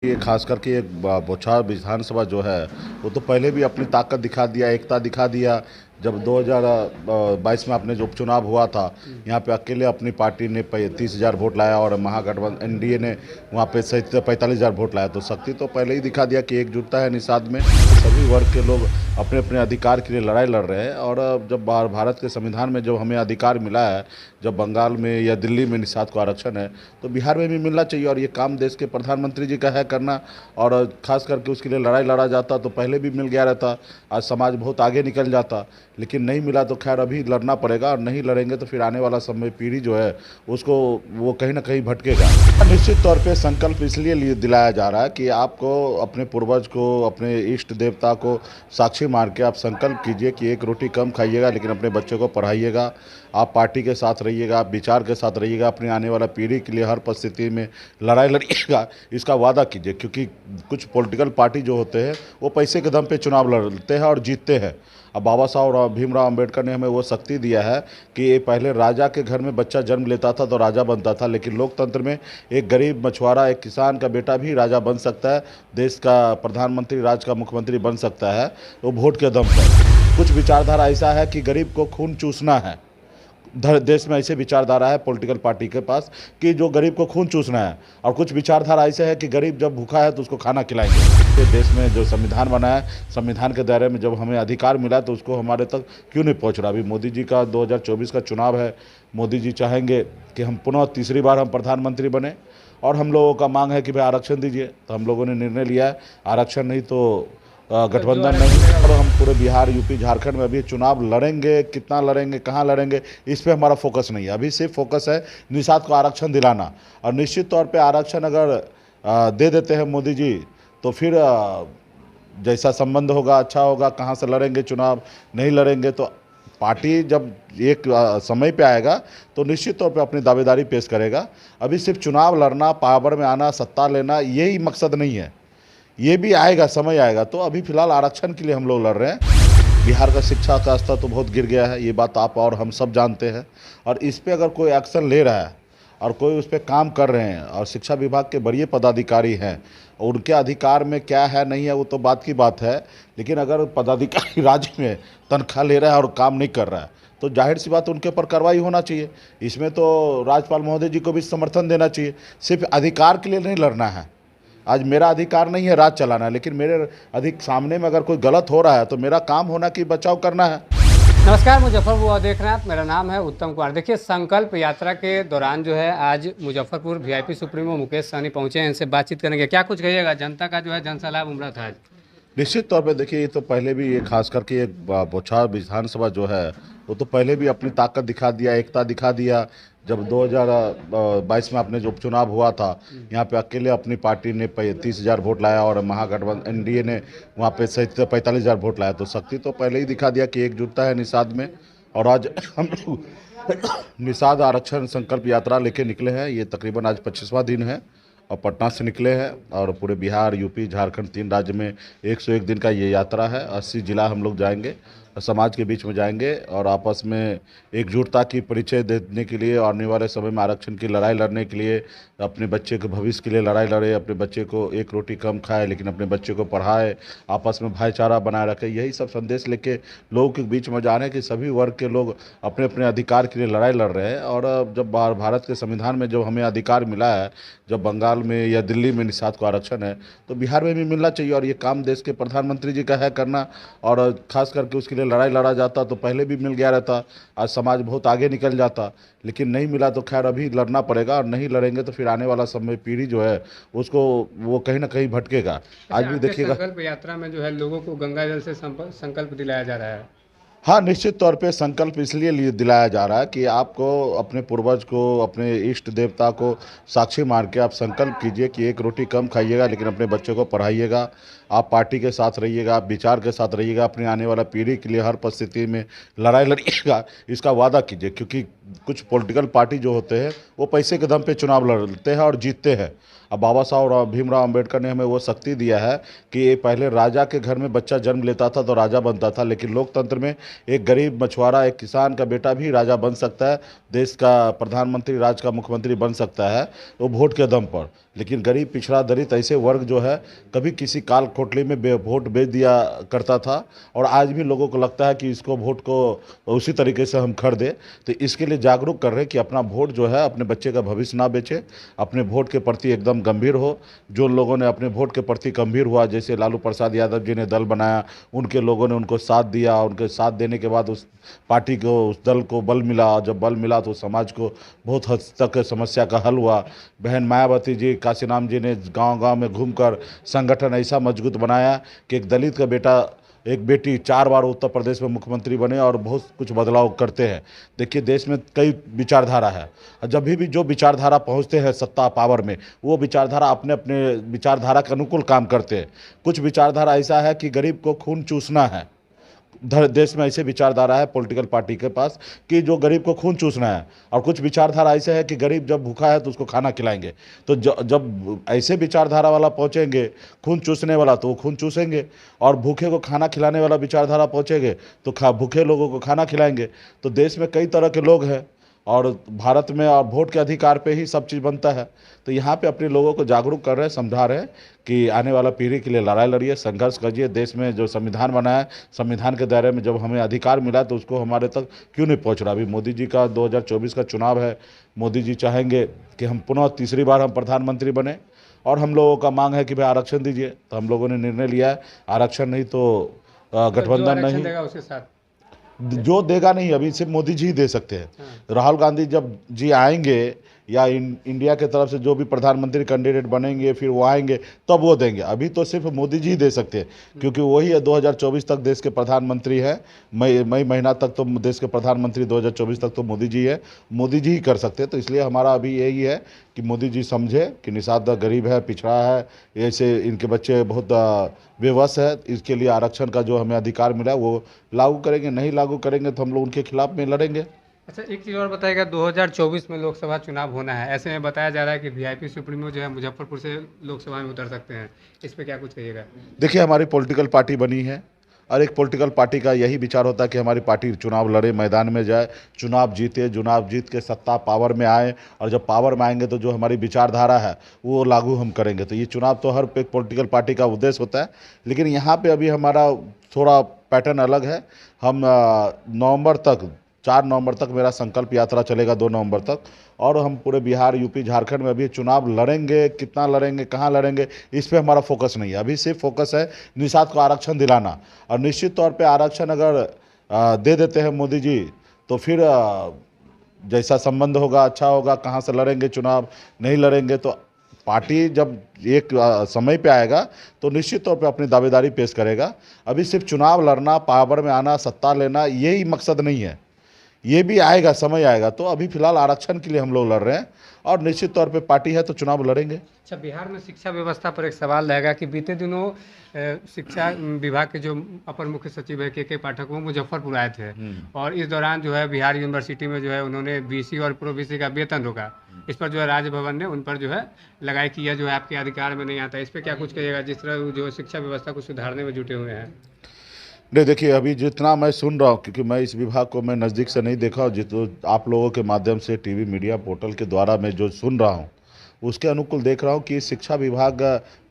ये खास करके एक बौछार विधानसभा जो है वो तो पहले भी अपनी ताकत दिखा दिया, एकता दिखा दिया। जब 2022 में अपने जो उपचुनाव हुआ था, यहाँ पे अकेले अपनी पार्टी ने 30,000 वोट लाया और महागठबंधन एनडीए ने वहाँ पे 45,000 वोट लाया। तो शक्ति तो पहले ही दिखा दिया कि एकजुटता है निषाद में। सभी वर्ग के लोग अपने अपने अधिकार के लिए लड़ाई लड़ रहे हैं। और जब भारत के संविधान में जब हमें अधिकार मिला है, जब बंगाल में या दिल्ली में निषाद को आरक्षण है, तो बिहार में भी मिलना चाहिए। और ये काम देश के प्रधानमंत्री जी का है करना। और खास करके उसके लिए लड़ाई लड़ा जाता तो पहले भी मिल गया रहता, आज समाज बहुत आगे निकल जाता। लेकिन नहीं मिला तो खैर अभी लड़ना पड़ेगा, और नहीं लड़ेंगे तो फिर आने वाला समय पीढ़ी जो है उसको वो कहीं ना कहीं भटकेगा। निश्चित तौर पे संकल्प इसलिए दिलाया जा रहा है कि आपको अपने पूर्वज को, अपने इष्ट देवता को साक्षी मान के आप संकल्प कीजिए कि एक रोटी कम खाइएगा लेकिन अपने बच्चे को पढ़ाइएगा। आप पार्टी के साथ रहिएगा, आप विचार के साथ रहिएगा, अपनी आने वाला पीढ़ी के लिए हर परिस्थिति में लड़ाई लड़िएगा, इसका वादा कीजिए। क्योंकि कुछ पॉलिटिकल पार्टी जो होते हैं वो पैसे के दम पे चुनाव लड़ते हैं और जीतते हैं। अब बाबा साहब भीमराव अंबेडकर ने हमें वो शक्ति दिया है कि पहले राजा के घर में बच्चा जन्म लेता था तो राजा बनता था, लेकिन लोकतंत्र में एक गरीब मछुआरा, एक किसान का बेटा भी राजा बन सकता है, देश का प्रधानमंत्री, राज्य का मुख्यमंत्री बन सकता है, वो वोट के दम पर। कुछ विचारधारा ऐसा है कि गरीब को खून चूसना है। देश में ऐसे विचारधारा है पॉलिटिकल पार्टी के पास कि जो गरीब को खून चूसना है, और कुछ विचारधारा ऐसे है कि गरीब जब भूखा है तो उसको खाना खिलाएंगे। ये देश में जो संविधान बना है, संविधान के दायरे में जब हमें अधिकार मिला तो उसको हमारे तक क्यों नहीं पहुंच रहा। अभी मोदी जी का 2024 का चुनाव है, मोदी जी चाहेंगे कि हम पुनः तीसरी बार हम प्रधानमंत्री बने, और हम लोगों का मांग है कि भाई आरक्षण दीजिए। तो हम लोगों ने निर्णय लिया है, आरक्षण नहीं तो गठबंधन नहीं। और हम पूरे बिहार, यूपी, झारखंड में अभी चुनाव लड़ेंगे, कितना लड़ेंगे, कहाँ लड़ेंगे, इस पे हमारा फोकस नहीं है। अभी सिर्फ फोकस है निषाद को आरक्षण दिलाना। और निश्चित तौर पे आरक्षण अगर दे देते हैं मोदी जी, तो फिर जैसा संबंध होगा अच्छा होगा। कहाँ से लड़ेंगे चुनाव, नहीं लड़ेंगे तो पार्टी जब एक समय पे आएगा तो निश्चित तौर पे अपनी दावेदारी पेश करेगा। अभी सिर्फ चुनाव लड़ना, पावर में आना, सत्ता लेना, यही मकसद नहीं है। ये भी आएगा, समय आएगा। तो अभी फिलहाल आरक्षण के लिए हम लोग लड़ रहे हैं। बिहार का शिक्षा का स्तर तो बहुत गिर गया है, ये बात आप और हम सब जानते हैं। और इस पे अगर कोई एक्शन ले रहा है और कोई उस पर काम कर रहे हैं, और शिक्षा विभाग के बड़े पदाधिकारी हैं, और उनके अधिकार में क्या है नहीं है वो तो बात की बात है। लेकिन अगर पदाधिकारी राज्य में तनख्वाह ले रहा है और काम नहीं कर रहा है तो जाहिर सी बात उनके ऊपर कार्रवाई होना चाहिए। इसमें तो राज्यपाल महोदय जी को भी समर्थन देना चाहिए। सिर्फ अधिकार के लिए नहीं लड़ना है। आज मेरा अधिकार नहीं है राज चलाना, लेकिन मेरे अधिक सामने में अगर कोई गलत हो रहा है तो मेरा काम होना कि बचाव करना है। नमस्कार, मुजफ्फरपुर देख रहे हैं आप। मेरा नाम है उत्तम कुमार। देखिए, संकल्प यात्रा के दौरान जो है आज मुजफ्फरपुर वीआईपी सुप्रीमो मुकेश सहनी पहुंचे हैं, इनसे बातचीत करेंगे। क्या कुछ कहिएगा, जनता का जो है जनसलाह उमड़ा था आज। निश्चित तौर पे देखिए, ये तो पहले भी ये खास करके एक बौछार विधानसभा जो है वो तो पहले भी अपनी ताकत दिखा दिया, एकता दिखा दिया। जब 2022 में अपने जो उपचुनाव हुआ था, यहाँ पे अकेले अपनी पार्टी ने 30,000 वोट लाया और महागठबंधन एनडीए ने वहाँ पे 45,000 वोट लाया। तो शक्ति तो पहले ही दिखा दिया कि एकजुटता है निषाद में। और आज हम लोग निषाद आरक्षण संकल्प यात्रा लेके निकले हैं। ये तकरीबन आज 25वां दिन है और पटना से निकले हैं। और पूरे बिहार, यूपी, झारखंड, 3 राज्य में 101 दिन का ये यात्रा है। 80 जिला हम लोग जाएंगे, समाज के बीच में जाएंगे और आपस में एकजुटता की परिचय देने के लिए, आने वाले समय में आरक्षण की लड़ाई लड़ने के लिए, अपने बच्चे के भविष्य के लिए लड़ाई लड़े, अपने बच्चे को एक रोटी कम खाए लेकिन अपने बच्चे को पढ़ाए, आपस में भाईचारा बनाए रखे। यही सब संदेश लेके लोगों के बीच में जा रहे हैं कि सभी वर्ग के लोग अपने अपने अधिकार के लिए लड़ाई लड़ रहे हैं। और जब भारत के संविधान में जब हमें अधिकार मिला है, जब बंगाल में या दिल्ली में निषाद को आरक्षण है, तो बिहार में भी मिलना चाहिए। और ये काम देश के प्रधानमंत्री जी का है करना। और खास करके उसके लिए लड़ाई लड़ा जाता तो पहले भी मिल गया रहता, आज समाज बहुत आगे निकल जाता। लेकिन नहीं मिला तो खैर अभी लड़ना पड़ेगा, और नहीं लड़ेंगे तो फिर आने वाला समय पीढ़ी जो है उसको वो कहीं ना कहीं भटकेगा। आज भी देखिएगा, संकल्प यात्रा में जो है लोगों को गंगा जल से संकल्प दिलाया जा रहा है। हाँ, निश्चित तौर पे संकल्प इसलिए दिलाया जा रहा है कि आपको अपने पूर्वज को, अपने इष्ट देवता को साक्षी मान के आप संकल्प कीजिए कि एक रोटी कम खाइएगा लेकिन अपने बच्चे को पढ़ाइएगा। आप पार्टी के साथ रहिएगा, आप विचार के साथ रहिएगा, अपनी आने वाला पीढ़ी के लिए हर परिस्थिति में लड़ाई लड़िएगा, इसका वादा कीजिए। क्योंकि कुछ पॉलिटिकल पार्टी जो होते हैं वो पैसे के दम पे चुनाव लड़ते हैं और जीतते हैं। अब बाबा साहब भीमराव अंबेडकर ने हमें वो शक्ति दिया है कि ये पहले राजा के घर में बच्चा जन्म लेता था तो राजा बनता था, लेकिन लोकतंत्र में एक गरीब मछुआरा, एक किसान का बेटा भी राजा बन सकता है, देश का प्रधानमंत्री, राज्य का मुख्यमंत्री बन सकता है, वो वोट के दम पर। लेकिन गरीब, पिछड़ा, दलित ऐसे वर्ग जो है कभी किसी काल कोठली में वोट बेच दिया करता था, और आज भी लोगों को लगता है कि इसको वोट को उसी तरीके से हम खरीदें। तो इसके लिए जागरूक कर रहे हैं कि अपना वोट जो है, अपने बच्चे का भविष्य ना बेचे, अपने वोट के प्रति एकदम गंभीर हो। जो लोगों ने अपने वोट के प्रति गंभीर हुआ, जैसे लालू प्रसाद यादव जी ने दल बनाया, उनके लोगों ने उनको साथ दिया, उनके साथ देने के बाद उस पार्टी को, उस दल को बल मिला, और जब बल मिला तो समाज को बहुत हद तक समस्या का हल हुआ। बहन मायावती जी, काशीराम जी ने गांव-गांव में घूमकर संगठन ऐसा मजबूत बनाया कि एक दलित का बेटा, एक बेटी 4 बार उत्तर प्रदेश में मुख्यमंत्री बने और बहुत कुछ बदलाव करते हैं। देखिए, देश में कई विचारधारा है, और जब भी जो विचारधारा पहुंचते हैं सत्ता पावर में, वो विचारधारा अपने अपने विचारधारा के अनुकूल काम करते हैं। कुछ विचारधारा ऐसा है कि गरीब को खून चूसना है, देश में ऐसे विचारधारा है पॉलिटिकल पार्टी के पास कि जो गरीब को खून चूसना है, और कुछ विचारधारा ऐसे है कि गरीब जब भूखा है तो उसको खाना खिलाएंगे। तो जब ऐसे विचारधारा वाला पहुंचेंगे, खून चूसने वाला, तो वो खून चूसेंगे, और भूखे को खाना खिलाने वाला विचारधारा पहुंचेंगे तो भूखे लोगों को खाना खिलाएंगे। तो देश में कई तरह के लोग हैं, और भारत में और वोट के अधिकार पे ही सब चीज़ बनता है। तो यहाँ पे अपने लोगों को जागरूक कर रहे हैं, समझा रहे हैं कि आने वाला पीढ़ी के लिए लड़ाई लड़िए, संघर्ष करिए। देश में जो संविधान बना है, संविधान के दायरे में जब हमें अधिकार मिला तो उसको हमारे तक क्यों नहीं पहुँच रहा। अभी मोदी जी का 2024 का चुनाव है, मोदी जी चाहेंगे कि हम पुनः तीसरी बार हम प्रधानमंत्री बने, और हम लोगों का मांग है कि भाई आरक्षण दीजिए। तो हम लोगों ने निर्णय लिया है, आरक्षण नहीं तो गठबंधन नहीं, देगा उसके साथ जो देगा नहीं, अभी सिर्फ मोदी जी ही दे सकते हैं। राहुल गांधी जब जी आएंगे, या इंडिया के तरफ से जो भी प्रधानमंत्री कैंडिडेट बनेंगे फिर वो आएंगे, तब वो देंगे। अभी तो सिर्फ मोदी जी ही दे सकते हैं, क्योंकि वही है 2024 तक देश के प्रधानमंत्री है। मई महीना तक तो देश के प्रधानमंत्री 2024 तक तो मोदी जी है, मोदी जी ही कर सकते हैं। तो इसलिए हमारा अभी यही है कि मोदी जी समझे कि निषाद गरीब है, पिछड़ा है, ऐसे इनके बच्चे बहुत बेबस है, इसके लिए आरक्षण का जो हमें अधिकार मिला है वो लागू करेंगे। नहीं लागू करेंगे तो हम लोग उनके खिलाफ में लड़ेंगे। अच्छा, एक चीज़ और बताइएगा, 2024 में लोकसभा चुनाव होना है, ऐसे में बताया जा रहा है कि वीआईपी सुप्रीमो जो है मुजफ्फरपुर से लोकसभा में उतर सकते हैं, इस पे क्या कुछ कहिएगा? देखिए, हमारी पॉलिटिकल पार्टी बनी है, और एक पॉलिटिकल पार्टी का यही विचार होता है कि हमारी पार्टी चुनाव लड़े, मैदान में जाए, चुनाव जीते, चुनाव जीत के सत्ता पावर में आए, और जब पावर में आएंगे तो जो हमारी विचारधारा है वो लागू हम करेंगे। तो ये चुनाव तो हर एक पॉलिटिकल पार्टी का उद्देश्य होता है, लेकिन यहाँ पे अभी हमारा थोड़ा पैटर्न अलग है। हम नवंबर तक, 4 नवंबर तक मेरा संकल्प यात्रा चलेगा, 2 नवंबर तक, और हम पूरे बिहार, यूपी, झारखंड में अभी चुनाव लड़ेंगे। कितना लड़ेंगे, कहाँ लड़ेंगे, इस पे हमारा फोकस नहीं है। अभी सिर्फ फोकस है निषाद को आरक्षण दिलाना, और निश्चित तौर पे आरक्षण अगर दे देते हैं मोदी जी, तो फिर जैसा संबंध होगा अच्छा होगा। कहाँ से लड़ेंगे चुनाव, नहीं लड़ेंगे तो पार्टी जब एक समय पे आएगा तो निश्चित तौर पे अपनी दावेदारी पेश करेगा। अभी सिर्फ चुनाव लड़ना, पावर में आना, सत्ता लेना, यही मकसद नहीं है। ये भी आएगा, समय आएगा। तो अभी फिलहाल आरक्षण के लिए हम लोग लड़ रहे हैं, और निश्चित तौर पे पार्टी है तो चुनाव लड़ेंगे। अच्छा, बिहार में शिक्षा व्यवस्था पर एक सवाल रहेगा कि बीते दिनों शिक्षा विभाग के जो अपर मुख्य सचिव है के पाठक, वो मुजफ्फरपुर आए थे, और इस दौरान जो है बिहार यूनिवर्सिटी में जो है उन्होंने बीसी और प्रो बीसी का वेतन रोका। इस पर जो है राजभवन ने उन पर जो है लगाई कि यह जो है आपके अधिकार में नहीं आता। इस पर क्या कुछ कहिएगा, जिस तरह जो शिक्षा व्यवस्था को सुधारने में जुटे हुए हैं? नहीं, देखिए, अभी जितना मैं सुन रहा हूँ, क्योंकि मैं इस विभाग को मैं नज़दीक से नहीं देखा, और जितना आप लोगों के माध्यम से टीवी मीडिया पोर्टल के द्वारा मैं जो सुन रहा हूँ उसके अनुकूल देख रहा हूँ कि शिक्षा विभाग,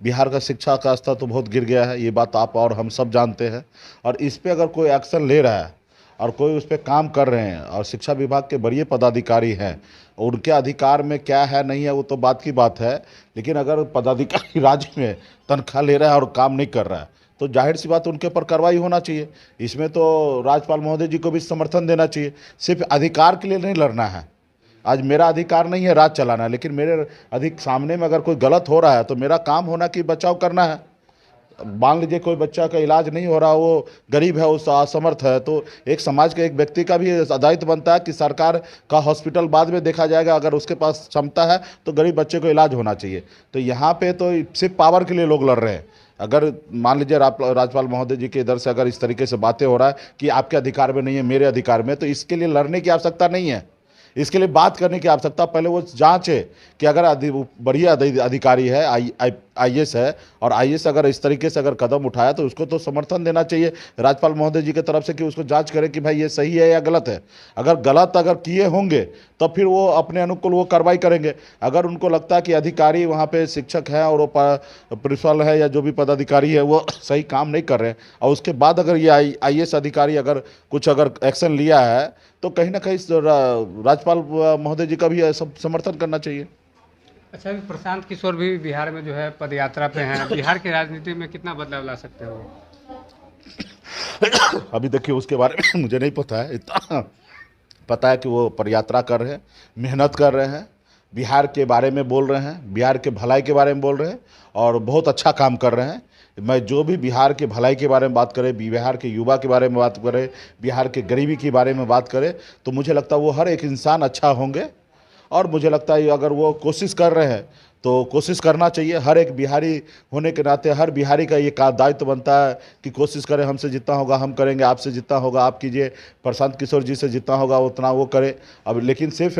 बिहार का शिक्षा का स्तर तो बहुत गिर गया है। ये बात आप और हम सब जानते हैं, और इस पर अगर कोई एक्शन ले रहा है और कोई उस पर काम कर रहे हैं, और शिक्षा विभाग के बड़े पदाधिकारी हैं, उनके अधिकार में क्या है नहीं है वो तो बात की बात है। लेकिन अगर पदाधिकारी राज्य में तनख्वाह ले रहा है और काम नहीं कर रहा है, तो जाहिर सी बात उनके ऊपर कार्रवाई होना चाहिए। इसमें तो राज्यपाल महोदय जी को भी समर्थन देना चाहिए। सिर्फ अधिकार के लिए नहीं लड़ना है। आज मेरा अधिकार नहीं है राज चलाना, लेकिन मेरे सामने में अगर कोई गलत हो रहा है तो मेरा काम होना कि बचाव करना है। मान लीजिए कोई बच्चा का इलाज नहीं हो रहा, वो गरीब है, वो असमर्थ है, तो एक समाज के एक व्यक्ति का भी दायित्व बनता है कि सरकार का हॉस्पिटल बाद में देखा जाएगा, अगर उसके पास क्षमता है तो गरीब बच्चे को इलाज होना चाहिए। तो यहाँ पे तो सिर्फ पावर के लिए लोग लड़ रहे हैं। अगर मान लीजिए राज्यपाल महोदय जी के इधर से अगर इस तरीके से बातें हो रहा है कि आपके अधिकार में नहीं है, मेरे अधिकार में, तो इसके लिए लड़ने की आवश्यकता नहीं है। इसके लिए बात करने की आवश्यकता, पहले वो जांचे कि अगर बढ़िया अधिकारी है, आईएएस है, और आईएएस अगर इस तरीके से अगर कदम उठाया तो उसको तो समर्थन देना चाहिए राज्यपाल महोदय जी की तरफ से कि उसको जांच करें कि भाई ये सही है या गलत है। अगर गलत अगर किए होंगे तो फिर वो अपने अनुकूल वो कार्रवाई करेंगे। अगर उनको लगता है कि अधिकारी वहाँ पे शिक्षक है और वो प्रिंसिपल है या जो भी पदाधिकारी है वो सही काम नहीं कर रहे हैं, और उसके बाद अगर ये आईएएस अधिकारी अगर कुछ अगर एक्शन लिया है तो कहीं ना कहीं राज्यपाल महोदय जी का भी सब समर्थन करना चाहिए। अच्छा, अभी प्रशांत किशोर भी बिहार में जो है पदयात्रा पे हैं, बिहार की राजनीति में कितना बदलाव ला सकते हो? अभी देखिए उसके बारे में मुझे नहीं पता है, इतना पता है कि वो पदयात्रा कर रहे हैं, मेहनत कर रहे हैं, बिहार के बारे में बोल रहे हैं, बिहार के भलाई के बारे में बोल रहे हैं और बहुत अच्छा काम कर रहे हैं। मैं जो भी बिहार के भलाई के बारे में बात करें, बिहार के युवा के बारे में बात करें, बिहार के गरीबी के बारे में बात करें, तो मुझे लगता है वो हर एक इंसान अच्छा होंगे। और मुझे लगता है अगर वो कोशिश कर रहे हैं तो कोशिश करना चाहिए। हर एक बिहारी होने के नाते हर बिहारी का ये दायित्व बनता है कि कोशिश करें, हमसे जितना होगा हम करेंगे, आपसे जितना होगा आप कीजिए, प्रशांत किशोर जी से जितना होगा उतना वो करें। अब लेकिन सिर्फ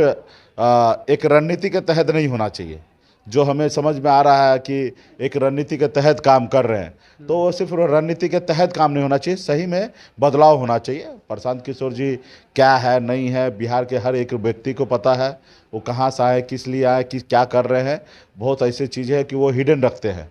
एक रणनीति के तहत नहीं होना चाहिए। जो हमें समझ में आ रहा है कि एक रणनीति के तहत काम कर रहे हैं, तो वो सिर्फ रणनीति के तहत काम नहीं होना चाहिए, सही में बदलाव होना चाहिए। प्रशांत किशोर जी क्या है नहीं है, बिहार के हर एक व्यक्ति को पता है वो कहाँ से आए, किस लिए आए, किस क्या कर रहे हैं। बहुत ऐसी चीज़ें हैं कि वो हिडन रखते हैं,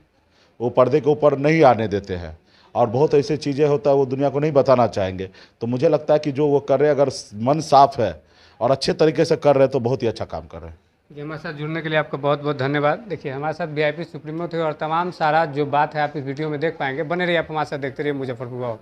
वो पर्दे के ऊपर नहीं आने देते हैं, और बहुत ऐसी चीज़ें होता है वो दुनिया को नहीं बताना चाहेंगे। तो मुझे लगता है कि जो वो कर रहे हैं, अगर मन साफ है और अच्छे तरीके से कर रहे हैं तो बहुत ही अच्छा काम कर रहे हैं। जी, हमारे साथ जुड़ने के लिए आपका बहुत बहुत धन्यवाद। देखिए, हमारे साथ वीआईपी सुप्रीमो थे और तमाम सारा जो बात है आप इस वीडियो में देख पाएंगे। बने रहिए आप हमारे साथ, देखते रहिए मुजफ्फरपुर।